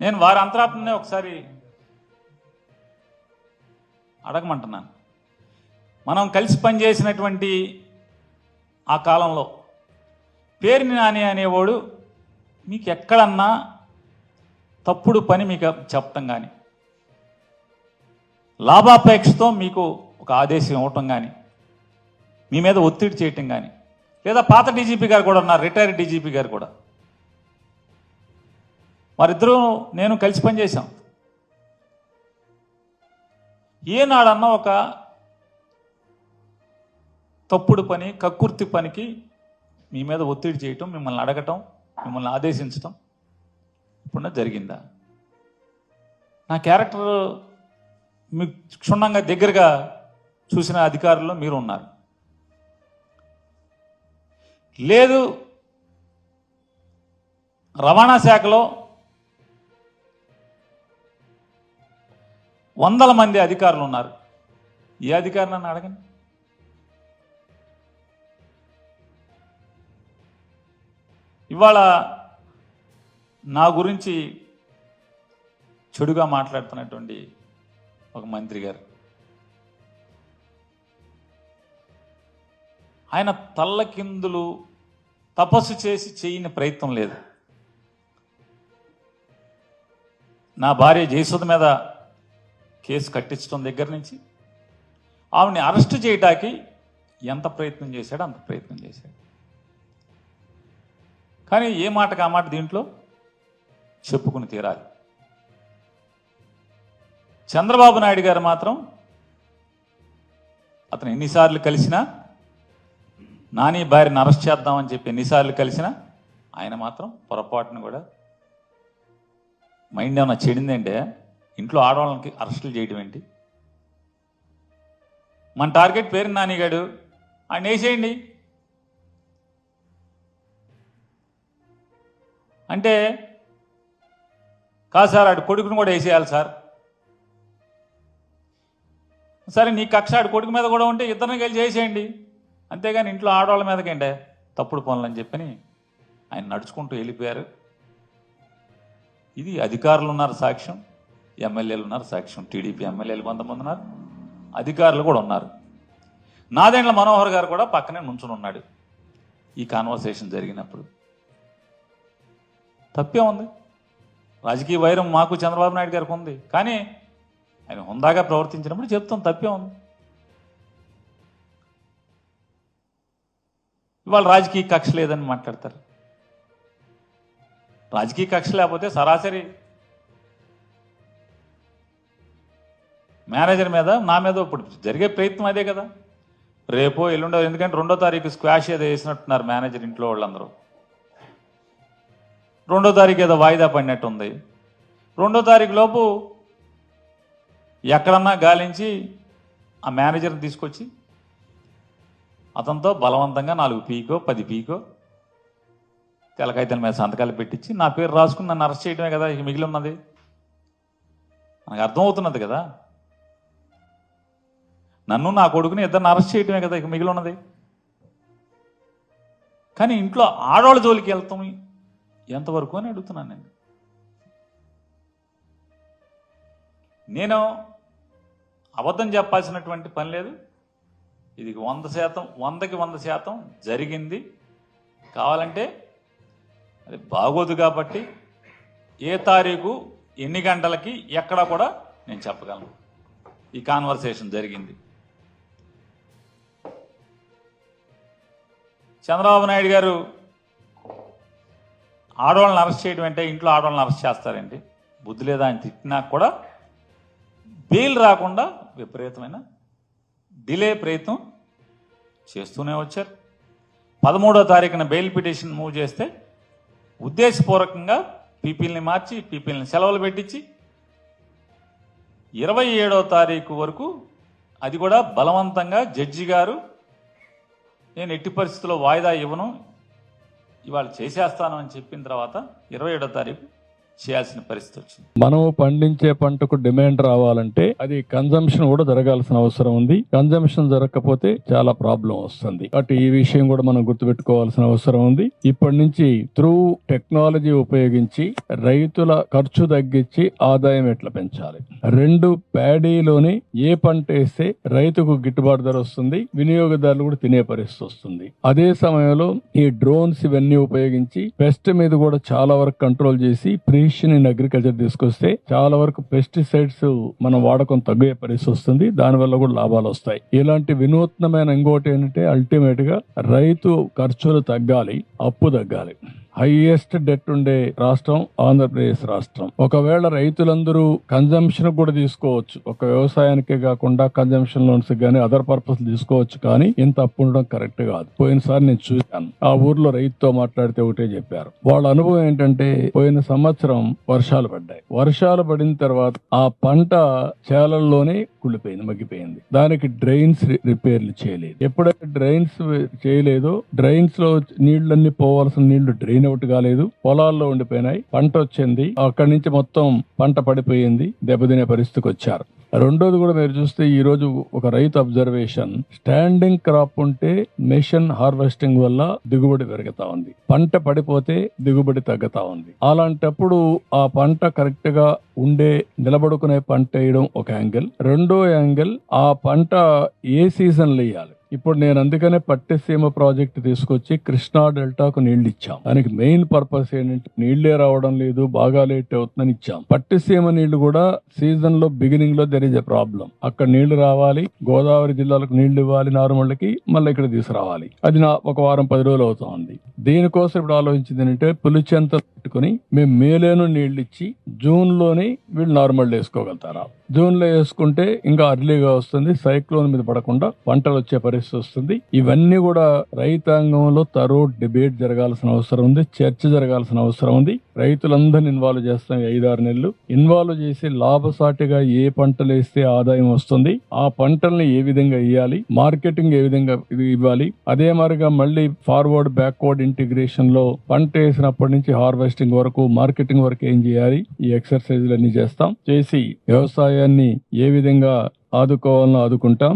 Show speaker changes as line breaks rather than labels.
నేను వారి అంతరాత్మనే ఒకసారి అడగమంటున్నాను. మనం కలిసి పనిచేసినటువంటి ఆ కాలంలో పేరుని నాని అనేవాడు మీకు ఎక్కడన్నా తప్పుడు పని మీకు చెప్పటం కానీ, లాభాపేక్షతో మీకు ఒక ఆదేశం ఇవ్వటం కానీ, మీ మీద ఒత్తిడి చేయటం కానీ, లేదా పాత డీజీపీ గారు కూడా ఉన్నారు, రిటైర్డ్ డీజీపీ గారు కూడా, వారిద్దరూ నేను కలిసి పనిచేశాం. ఏనాడన్నా ఒక తప్పుడు పని, కక్కుర్తి పనికి మీ మీద ఒత్తిడి చేయటం, మిమ్మల్ని అడగటం, మిమ్మల్ని ఆదేశించటం ఇప్పుడు జరిగిందా? నా క్యారెక్టర్ మీకు క్షుణ్ణంగా దగ్గరగా చూసిన అధికారుల్లో మీరు ఉన్నారు. లేదు, రవాణా శాఖలో వందల మంది అధికారులు ఉన్నారు. ఏ అధికారి నన్ను అడగండి. ఇవాళ నా గురించి చెడుగా మాట్లాడుతున్నటువంటి ఒక మంత్రి గారు, ఆయన తల్లకిందులు తపస్సు చేసి చేయని ప్రయత్నం లేదు. నా భార్య జయసుధ మీద కేసు కట్టించడం దగ్గర నుంచి ఆవిడని అరెస్ట్ చేయడానికి ఎంత ప్రయత్నం చేశాడో అంత ప్రయత్నం చేశాడు. కానీ ఏ మాటకు ఆ మాట దీంట్లో చెప్పుకుని తీరాలి. చంద్రబాబు నాయుడు గారు మాత్రం అతను ఎన్నిసార్లు కలిసినా, నాని భార్యను అరెస్ట్ చేద్దామని చెప్పి ఎన్నిసార్లు కలిసినా ఆయన మాత్రం పొరపాటును కూడా మైండ్ ఏమన్నా చెడిందంటే ఇంట్లో ఆడవాళ్ళకి అరెస్టులు చేయడం ఏంటి? మన టార్గెట్ పేరు నానిగాడు, ఆయన వేసేయండి అంటే, కాదు సార్ ఆడు కొడుకును కూడా వేసేయాలి సార్. సరే నీ కక్ష ఆడు కొడుకు మీద కూడా ఉంటే ఇద్దరిని కలిసి చేసేయండి, అంతేగాని ఇంట్లో ఆడవాళ్ళ మీదకంటే తప్పుడు పనులు అని చెప్పని ఆయన నడుచుకుంటూ వెళ్ళిపోయారు. ఇది అధికారులు ఉన్నారు సాక్ష్యం, ఎమ్మెల్యేలు ఉన్నారు సాక్ష్యం. టీడీపీ ఎమ్మెల్యేలు కొంతమంది ఉన్నారు, అధికారులు కూడా ఉన్నారు. నాదెండ్ల మనోహర్ గారు కూడా పక్కనే నుంచుని ఉన్నాడు ఈ కాన్వర్సేషన్ జరిగినప్పుడు. తప్పే ఉంది. రాజకీయ వైరం మాకు చంద్రబాబు నాయుడు గారికి ఉంది, కానీ ఆయన హుందాగా ప్రవర్తించినప్పుడు చెప్తాం తప్పే ఉంది. ఇవాళ రాజకీయ కక్ష లేదని మాట్లాడతారు. రాజకీయ కక్ష లేకపోతే సరాసరి మేనేజర్ మీద, నా మీద ఇప్పుడు జరిగే ప్రయత్నం అదే కదా. రేపో ఎల్లుండో, ఎందుకంటే 2వ తారీఖు స్క్వాష్ ఏదో వేసినట్టున్నారు మేనేజర్ ఇంట్లో వాళ్ళందరూ. 2వ తారీఖు ఏదో వాయిదా పడినట్టు ఉంది. 2వ తారీఖు లోపు ఎక్కడన్నా గాలించి ఆ మేనేజర్ని తీసుకొచ్చి అతనితో బలవంతంగా 4 పీకో 10 పీకో తెలకాయితల మీద సంతకాలు పెట్టించి నా పేరు రాసుకుని నన్ను అరెస్ట్ చేయడమే కదా ఇక మిగిలి ఉన్నది. మనకు అర్థమవుతున్నది కదా, నన్ను నా కొడుకుని ఇద్దరిని అరెస్ట్ చేయడమే కదా ఇక మిగిలి ఉన్నది. కానీ ఇంట్లో ఆడవాళ్ళ జోలికి వెళ్తాం ఎంతవరకు అని అడుగుతున్నాను నేను అబద్ధం చెప్పాల్సినటువంటి పని లేదు. ఇది 100%, 100కి 100% జరిగింది. కావాలంటే అది బాగోదు కాబట్టి ఏ తారీఖు ఎన్ని గంటలకి ఎక్కడ కూడా నేను చెప్పగలను. ఈ కాన్వర్సేషన్ జరిగింది. చంద్రబాబు నాయుడు గారు ఆడవాళ్ళని అరెస్ట్ చేయడం అంటే, ఇంట్లో ఆడవాళ్ళని అరెస్ట్ చేస్తారండి, బుద్ధి లేదా అని తిట్టినా కూడా బెయిల్ రాకుండా విపరీతమైన డిలే ప్రయత్నం చేస్తూనే వచ్చారు. 13వ తారీఖున బెయిల్ పిటిషన్ మూవ్ చేస్తే ఉద్దేశపూర్వకంగా పీపీల్ని మార్చి, పీపీల్ని సెలవులు పెట్టించి 27వ తారీఖు వరకు, అది కూడా బలవంతంగా జడ్జి గారు నేను ఎట్టి పరిస్థితుల్లో వాయిదా ఇవ్వను, ఇవాళ చేసేస్తాను అని చెప్పిన తర్వాత 27వ తారీఖు చేయాల్సిన పరిస్థితి వచ్చింది.
మనం పండించే పంటకు డిమాండ్ రావాలంటే అది కన్జంప్షన్ కూడా జరగాల్సిన అవసరం ఉంది. కన్జంప్షన్ జరగకపోతే చాలా ప్రాబ్లం వస్తుంది. కాబట్టి ఈ విషయం కూడా మనం గుర్తుపెట్టుకోవాల్సిన అవసరం ఉంది. ఇప్పటి నుంచి త్రూ టెక్నాలజీ ఉపయోగించి రైతుల ఖర్చు తగ్గించి ఆదాయం ఎట్లా పెంచాలి. రెండు, ప్యాడీలోని ఏ పంట వేస్తే రైతుకు గిట్టుబాటు ధర వస్తుంది, వినియోగదారులు కూడా తినే పరిస్థితి వస్తుంది. అదే సమయంలో ఈ డ్రోన్స్ ఇవన్నీ ఉపయోగించి పెస్ట్ మీద కూడా చాలా వరకు కంట్రోల్ చేసి ప్రిసిషన్ ఇన్ అగ్రికల్చర్ తీసుకొస్తే చాలా వరకు పెస్టిసైడ్స్ మనం వాడకం తగ్గే పరిస్థితి వస్తుంది. దానివల్ల కూడా లాభాలు వస్తాయి. ఇలాంటి వినూత్నమైన ఇంకోటి ఏంటంటే అల్టిమేట్ గా రైతు ఖర్చులు తగ్గాలి, అప్పు తగ్గాలి. హైయెస్ట్ డెట్ ఉండే రాష్ట్రం ఆంధ్రప్రదేశ్ రాష్ట్రం. ఒకవేళ రైతులందరూ కన్జంప్షన్ కూడా తీసుకోవచ్చు, ఒక వ్యవసాయానికే కాకుండా కన్జంప్షన్ లోన్స్ కానీ అదర్ పర్పస్ తీసుకోవచ్చు, కానీ ఇంత అప్పు ఉండడం కరెక్ట్ కాదు. పోయినసారి నేను చూశాను, ఆ ఊర్లో రైతుతో మాట్లాడితే ఒకటే చెప్పారు. వాళ్ళ అనుభవం ఏంటంటే పోయిన సంవత్సరం వర్షాలు పడ్డాయి. వర్షాలు పడిన తర్వాత ఆ పంట చేలల్లోనే కుళ్ళిపోయింది, మగ్గిపోయింది. దానికి డ్రైన్స్ రిపేర్లు చేయలేదు. ఎప్పుడైతే డ్రైన్స్ చేయలేదో డ్రైన్స్ లో నీళ్లన్నీ పోవాల్సిన నీళ్లు డ్రైన్ అవుట్ కాలేదు, పొలాల్లో ఉండిపోయినాయి. పంట వచ్చింది, అక్కడి నుంచి మొత్తం పంట పడిపోయింది, దెబ్బతినే పరిస్థితికి వచ్చారు. రెండోది కూడా మీరు చూస్తే ఈ రోజు ఒక రైతు అబ్జర్వేషన్, స్టాండింగ్ క్రాప్ ఉంటే మెషిన్ హార్వెస్టింగ్ వల్ల దిగుబడి పెరుగుతా ఉంది, పంట పడిపోతే దిగుబడి తగ్గుతా ఉంది. అలాంటప్పుడు ఆ పంట కరెక్ట్ గా ఉండే నిలబడుకునే పంట వేయడం ఒక యాంగిల్. రెండో యాంగిల్, ఆ పంట ఏ సీజన్ లో వేయాలి. ఇప్పుడు నేను అందుకనే పట్టిసీమ ప్రాజెక్ట్ తీసుకొచ్చి కృష్ణా డెల్టాకు నీళ్లు ఇచ్చాం. దానికి మెయిన్ పర్పస్ ఏంటంటే నీళ్లే రావడం లేదు, బాగా లేట్ అవుతుందని ఇచ్చాం. పట్టిసీమ నీళ్లు కూడా సీజన్ లో బిగినింగ్ లో దెర్ ఇస్ ఎ ప్రాబ్లం. అక్కడ నీళ్లు రావాలి, గోదావరి జిల్లాలకు నీళ్లు ఇవ్వాలి, నార్మల్కి మళ్ళీ ఇక్కడ తీసుకురావాలి. అది ఒక వారం 10 రోజులు అవుతా ఉంది. దీనికోసం ఇప్పుడు ఆలోచించింది ఏంటంటే పులిచెంత పెట్టుకుని మేము మేలోనూ నీళ్లు ఇచ్చి జూన్ లోనే వీళ్ళు నార్మల్ వేసుకోగలుగుతారా. జూన్ లో వేసుకుంటే ఇంకా అర్లీగా వస్తుంది, సైక్లోన్ మీద పడకుండా పంటలు వచ్చే పరిస్థితి వస్తుంది. ఇవన్నీ కూడా రైతాంగంలో తరో డిబేట్ జరగాల్సిన అవసరం ఉంది, చర్చ జరగాల్సిన అవసరం ఉంది. రైతులందరినీ ఇన్వాల్వ్ చేస్తాం. 5-6 నెలలు ఇన్వాల్వ్ చేసి లాభసాటిగా ఏ పంటలు వేస్తే ఆదాయం వస్తుంది, ఆ పంటల్ని ఏ విధంగా వేయాలి, మార్కెటింగ్ ఏ విధంగా ఇవ్వాలి. అదే మాదిరిగా మళ్ళీ ఫార్వర్డ్ బ్యాక్వర్డ్ ఇంటిగ్రేషన్ లో పంట వేసినప్పటి నుంచి హార్వెస్టింగ్ వరకు, మార్కెటింగ్ వరకు ఏం చేయాలి, ఈ ఎక్సర్సైజ్లన్నీ చేస్తాం. చేసి వ్యవసాయాన్ని ఏ విధంగా ఆదుకోవాలని ఆదుకుంటాం.